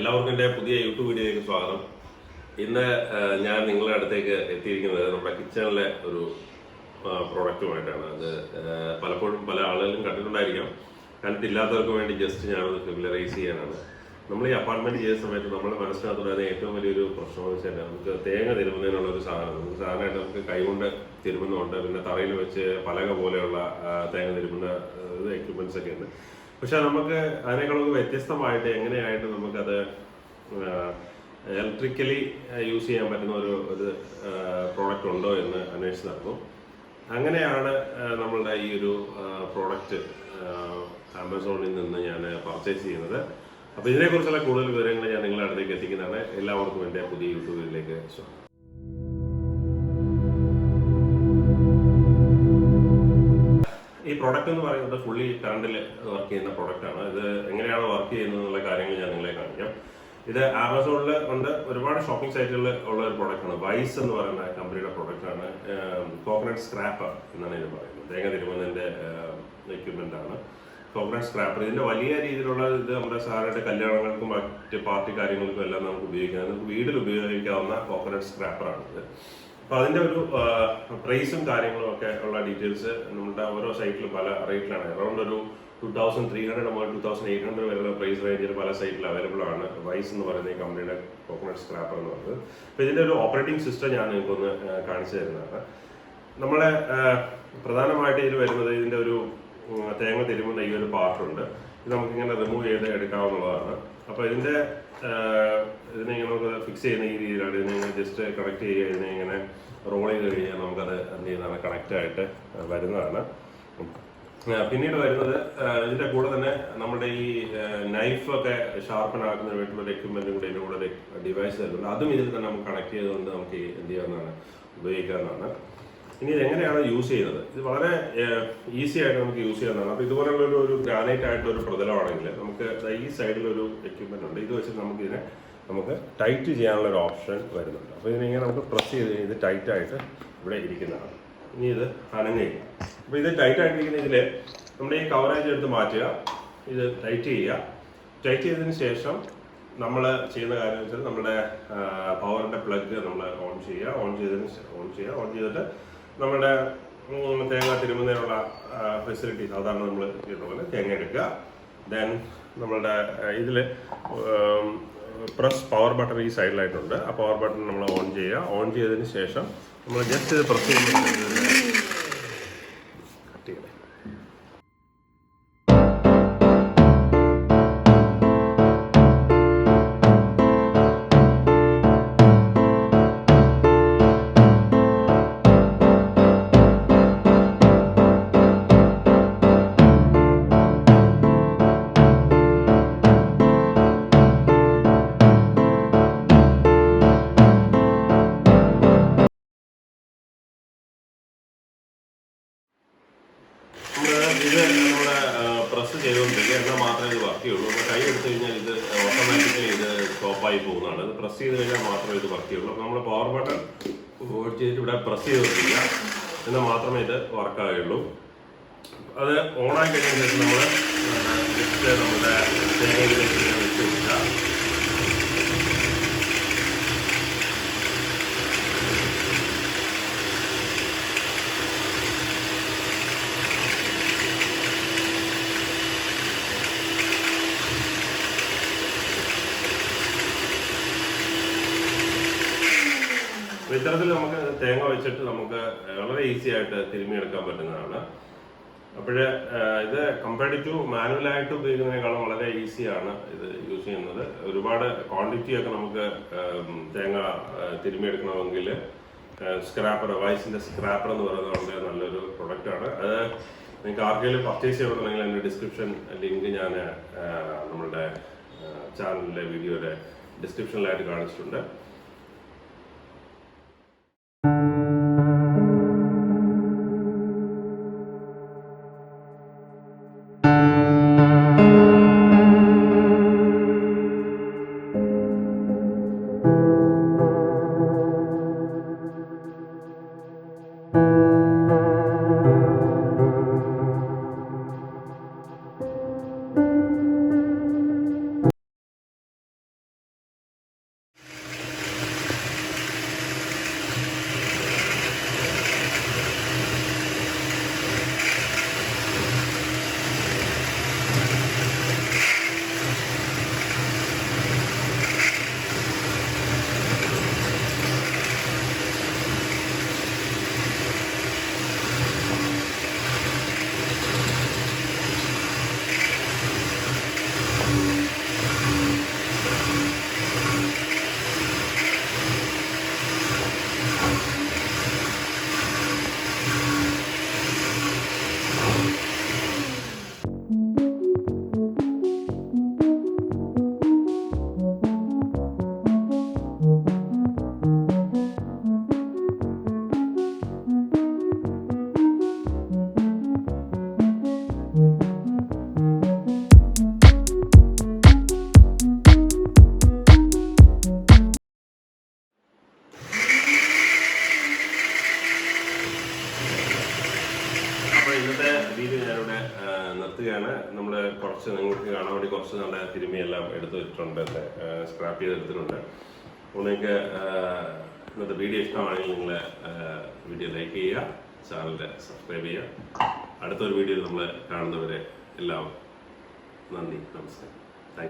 എല്ലാവർക്കും എൻ്റെ പുതിയ യൂട്യൂബ് വീഡിയോയിലേക്ക് സ്വാഗതം. ഇന്ന് ഞാൻ നിങ്ങളുടെ അടുത്തേക്ക് എത്തിയിരിക്കുന്നത് നമ്മുടെ കിച്ചണിലെ ഒരു പ്രോഡക്റ്റുമായിട്ടാണ്. അത് പലപ്പോഴും പല ആളുകളും കണ്ടിട്ടുണ്ടായിരിക്കാം. കണ്ടിട്ടില്ലാത്തവർക്ക് വേണ്ടി ജസ്റ്റ് ഞാനത് ഫെമിലറൈസ് ചെയ്യാനാണ്. നമ്മൾ ഈ അപ്പാർട്ട്മെന്റ് ചെയ്യുന്ന സമയത്ത് നമ്മുടെ മനസ്സിനകത്തുണ്ടായിരുന്ന ഏറ്റവും വലിയൊരു പ്രശ്നം എന്ന് വെച്ചാൽ നമുക്ക് തേങ്ങ തിരുമുന്നതിനുള്ള ഒരു സാധനം. നമുക്ക് സാധാരണയായിട്ട് നമുക്ക് കൈകൊണ്ട് തിരുമുന്നുണ്ട്, പിന്നെ തറയിൽ വെച്ച് പലക പോലെയുള്ള തേങ്ങ തിരുമുന്ന എക്യുപ്മെന്റ്സ് ഒക്കെ ഉണ്ട്. പക്ഷെ നമുക്ക് അതിനേക്കാളൊക്കെ വ്യത്യസ്തമായിട്ട് എങ്ങനെയായിട്ട് നമുക്കത് ഇലക്ട്രിക്കലി യൂസ് ചെയ്യാൻ പറ്റുന്ന ഒരു പ്രോഡക്റ്റ് ഉണ്ടോ എന്ന് അന്വേഷിച്ച് നടന്നു. അങ്ങനെയാണ് നമ്മളുടെ ഈ ഒരു പ്രോഡക്റ്റ് ആമസോണിൽ നിന്ന് ഞാൻ പർച്ചേസ് ചെയ്യുന്നത്. അപ്പോൾ ഇതിനെക്കുറിച്ചുള്ള കൂടുതൽ വിവരങ്ങൾ ഞാൻ നിങ്ങളുടെ അടുത്തേക്ക് എത്തിക്കുന്നതാണ്. എല്ലാവർക്കും എൻ്റെ പുതിയ യൂട്യൂബിലേക്ക് സ്വാഗതം. ഈ പ്രോഡക്റ്റ് എന്ന് പറയുന്നത് ഫുള്ളി കറണ്ടിൽ വർക്ക് ചെയ്യുന്ന പ്രോഡക്റ്റാണ്. ഇത് എങ്ങനെയാണ് വർക്ക് ചെയ്യുന്നത് എന്നുള്ള കാര്യങ്ങൾ ഞാൻ നിങ്ങളെ കാണിക്കാം. ഇത് ആമസോണിൽ ഉണ്ട്, ഒരുപാട് ഷോപ്പിംഗ് സൈറ്റുകളിൽ ഉള്ള ഒരു പ്രോഡക്റ്റാണ്. വൈസ് എന്ന് പറയുന്ന കമ്പനിയുടെ പ്രോഡക്റ്റാണ്. കോക്കനട്ട് സ്ക്രാപ്പർ എന്നാണ് ഇത് പറയുന്നത്. തേങ്ങ തിരുമുന്നതിൻ്റെ എക്യുപ്മെൻ്റ് ആണ് കോക്കനട്ട് സ്ക്രാപ്പർ. ഇതിൻ്റെ വലിയ രീതിയിലുള്ള ഇത് നമ്മുടെ സാധാരണ കല്യാണങ്ങൾക്കും മറ്റ് പാർട്ടി കാര്യങ്ങൾക്കും എല്ലാം നമുക്ക് ഉപയോഗിക്കാം. നമുക്ക് വീട്ടിൽ ഉപയോഗിക്കാവുന്ന കോക്കനട്ട് സ്ക്രാപ്പറാണ് ഇത്. അപ്പോൾ അതിൻ്റെ ഒരു പ്രൈസും കാര്യങ്ങളും ഒക്കെ ഉള്ള ഡീറ്റെയിൽസ് നമ്മുടെ ഓരോ സൈറ്റിലും പല റേറ്റിലാണ്. അറൗണ്ട് ഒരു 2300 മുതൽ 2800 വരെയുള്ള പ്രൈസ് റേഞ്ചിൽ പല സൈറ്റിൽ അവൈലബിൾ ആണ്. വൈസ് എന്ന് പറയുന്ന ഈ കമ്പനിയുടെ കോക്കനട്ട് സ്ക്രാപ്പർ എന്ന് പറയുന്നത്. അപ്പോൾ ഇതിൻ്റെ ഒരു ഓപ്പറേറ്റിംഗ് സിസ്റ്റം ഞാൻ നിങ്ങൾക്കൊന്ന് കാണിച്ചു തരുന്നതാണ്. നമ്മളെ പ്രധാനമായിട്ട് ഇതിൽ വരുന്നത് ഇതിൻ്റെ ഒരു തേങ്ങ തിരുമുന്ന ഈ ഒരു പാർട്ടുണ്ട്. ഇത് നമുക്കിങ്ങനെ റിമൂവ് ചെയ്ത് എടുക്കാവുന്നതാണ്. അപ്പോൾ ഇതിനെ ഇങ്ങനെ നമുക്ക് ഫിക്സ് ചെയ്യുന്ന ഈ രീതിയിലാണ്. ഇതിനെ ജസ്റ്റ് കണക്ട് ചെയ്യുക, ഇതിനെ ഇങ്ങനെ റോൾ ചെയ്ത് കഴിഞ്ഞാൽ നമുക്കത് എന്ത് ചെയ്യുന്നതാണ് കണക്റ്റായിട്ട് വരുന്നതാണ്. പിന്നീട് വരുന്നത് ഇതിൻ്റെ കൂടെ തന്നെ നമ്മുടെ ഈ നൈഫൊക്കെ ഷാർപ്പൻ ആക്കുന്നതിന് വേണ്ടിയുള്ള എക്യുപ്മെൻറ്റും കൂടെ ഇതിൻ്റെ കൂടെ ഒരു ഡിവൈസ് തരുന്നുണ്ട്. അതും ഇതിൽ തന്നെ നമുക്ക് കണക്ട് ചെയ്തുകൊണ്ട് നമുക്ക് എന്ത് ചെയ്യാവുന്നതാണ്, ഉപയോഗിക്കാവുന്നതാണ്. ഇനി ഇതെങ്ങനെയാണ് യൂസ് ചെയ്യുന്നത്? ഇത് വളരെ ഈസി ആയിട്ട് നമുക്ക് യൂസ് ചെയ്യാവുന്നതാണ്. അപ്പോൾ ഇതുപോലുള്ള ഒരു ഗ്രാനൈറ്റ് ആയിട്ടുള്ള ഒരു പ്രതലമാണെങ്കിൽ നമുക്ക് ഈ സൈഡിലൊരു എക്യുപ്മെൻ്റ് ഉണ്ട്. ഇത് വെച്ച് നമുക്ക് ടൈറ്റ് ചെയ്യാനുള്ള ഒരു ഓപ്ഷൻ വരുന്നുണ്ട്. അപ്പോൾ ഇതിനിങ്ങനെ നമുക്ക് പ്രസ് ചെയ്ത് ഇത് ടൈറ്റായിട്ട് ഇവിടെ ഇരിക്കുന്നതാണ്. ഇനി ഇത് അനങ്ങുകയില്ല. അപ്പോൾ ഇത് ടൈറ്റായിട്ടിരിക്കുന്ന ഇതിൽ നമ്മുടെ ഈ കവറേജ് എടുത്ത് മാറ്റുക, ഇത് ടൈറ്റ് ചെയ്യുക. ടൈറ്റ് ചെയ്തതിന് ശേഷം നമ്മൾ ചെയ്യുന്ന കാര്യം വെച്ചാൽ നമ്മുടെ പവറിൻ്റെ പ്ലഗ് നമ്മൾ ഓൺ ചെയ്തിട്ട് നമ്മുടെ തേങ്ങ തിരുമുന്നതിനുള്ള ഫെസിലിറ്റി സാധാരണ നമ്മൾ ചെയ്യുന്ന പോലെ തേങ്ങ എടുക്കുക. ദെൻ നമ്മളുടെ ഇതിൽ പ്രസ് പവർ ബട്ടൺ ഈ സൈഡിലായിട്ടുണ്ട്. ആ പവർ ബട്ടൺ നമ്മൾ ഓൺ ചെയ്യുക. ഓൺ ചെയ്തതിന് ശേഷം നമ്മൾ ജസ്റ്റ് ഇത് പ്രസ് ചെയ്യുമ്പോൾ കട്ട് ചെയ്യണം. ഇത് നമ്മുടെ പ്രസ് ചെയ്തുകൊണ്ടിരിക്കുക, എന്നാൽ മാത്രമേ ഇത് വർക്ക് ചെയ്യുള്ളൂ. അപ്പോൾ കൈ എടുത്തു കഴിഞ്ഞാൽ ഇത് ഓട്ടോമാറ്റിക്കലി ഇത് സ്റ്റോപ്പായി പോകുന്നതാണ്. ഇത് പ്രസ് ചെയ്ത് കഴിഞ്ഞാൽ മാത്രമേ ഇത് വർക്ക് ചെയ്യുള്ളൂ. അപ്പോൾ നമ്മൾ പവർ ബട്ടൺ ഓൺ ചെയ്തിട്ട് ഇവിടെ പ്രസ് ചെയ്തുകൊണ്ടിരിക്കുക, എന്നാൽ മാത്രമേ ഇത് വർക്കാകുള്ളൂ. അത് ഓണായി കഴിഞ്ഞതിന് ശേഷം നമ്മൾ ജസ്റ്റ് നമ്മുടെ തേങ്ങയിലേക്ക് വെച്ച് കൊടുക്കുക. ഇത്തരത്തിൽ നമുക്ക് തേങ്ങ വെച്ചിട്ട് നമുക്ക് വളരെ ഈസി ആയിട്ട് തിരുമ്മിയെടുക്കാൻ പറ്റുന്നതാണ്. അപ്പോൾ ഇത് കമ്പയർഡ് ടു മാനുവലായിട്ട് ഉപയോഗിക്കുന്നതിനേക്കാളും വളരെ ഈസിയാണ് ഇത് യൂസ് ചെയ്യുന്നത്. ഒരുപാട് ക്വാണ്ടിറ്റിയൊക്കെ നമുക്ക് തേങ്ങ തിരുമ്മിയെടുക്കണമെങ്കിൽ വൈസിൻ്റെ സ്ക്രാപ്പർ എന്ന് പറയുന്നത് വളരെ നല്ലൊരു പ്രൊഡക്റ്റാണ്. അത് നിങ്ങൾക്ക് ആർക്കെങ്കിലും പർച്ചേസ് ചെയ്യണമെന്നുണ്ടെങ്കിൽ അതിൻ്റെ ഡിസ്ക്രിപ്ഷൻ ലിങ്ക് ഞാൻ നമ്മളുടെ ചാനലിലെ വീഡിയോയുടെ ഡിസ്ക്രിപ്ഷനിലായിട്ട് കാണിച്ചിട്ടുണ്ട്. നിർത്തുകയാണ്. നമ്മൾ കുറച്ച് നിങ്ങൾക്ക് കാണാൻ വേണ്ടി കുറച്ച് നല്ല തിരുമിയെല്ലാം എടുത്ത് വെച്ചിട്ടുണ്ട്, സ്ക്രാപ്പ് ചെയ്തെടുത്തിട്ടുണ്ട്. അപ്പോൾ നിങ്ങൾക്ക് ഇന്നത്തെ വീഡിയോ ഇഷ്ടമാണെങ്കിൽ നിങ്ങൾ വീഡിയോ ലൈക്ക് ചെയ്യുക, ചാനൽ സബ്സ്ക്രൈബ് ചെയ്യുക. അടുത്തൊരു വീഡിയോയിൽ നമ്മൾ കാണുന്നവരെ എല്ലാം നന്ദി, നമസ്കാരം.